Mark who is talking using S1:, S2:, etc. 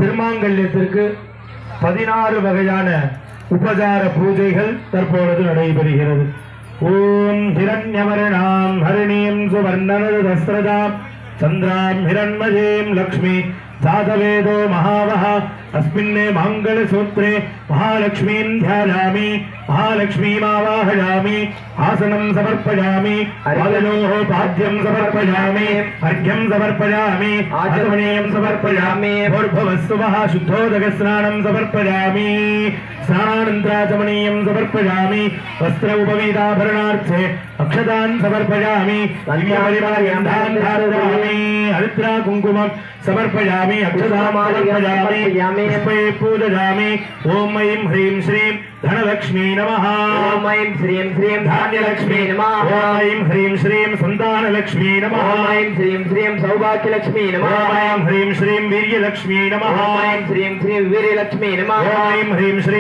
S1: திருமாங்கல்யத்திற்கு 16 வகையான உபசார பூஜைகள் தற்பொழுது நடைபெறுகிறது. ஓம் ஹிரண்யவர்ணாம் ஹரிணீம் சுவர்ணரதஸ்ரஜாம் சந்திராம் ஹிரண்மயீம் லக்ஷ்மி जातवेदो महावः अस्मिन्ने माङ्गल्यसूत्रे महालक्ष्मीं ध्यायामि महालक्ष्मीमावाहयामि आसनं समर्पयामि पादयोः पाद्यं समर्पयामि अर्घ्यं समर्पयामि आचमनीयं समर्पयामि भूर्भुवस्सुवः शुद्धोदकस्नानं समर्पयामि स्नानानन्तराचमनीयं समर्पयामि वस्त्र उपवीताभरणार्थे अक्षतान् समर्पयामि दिव्यपरिवारगन्धान् धारयामि हरिद्रा कुङ्कुमं समर्पयामि अक्षतामालयामि पुष्पे पूजयामि ओम ऐं ह्रीं श्रीं धनलक्ष्मी नमः
S2: ओम ऐं श्रीं श्रीं धान्यलक्ष्मी नमः
S1: ओम ऐं ह्रीं श्रीं सन्तानलक्ष्मी नमः
S2: ओम ऐं श्रीं श्रीं सौभाग्यलक्ष्मी नमः
S1: ओम ऐं ह्रीं श्रीं वीर्यलक्ष्मी नमः
S2: ओम ऐं श्रीं श्रीं वीर्यलक्ष्मी नमः
S1: ओम ऐं ह्रीं श्रीं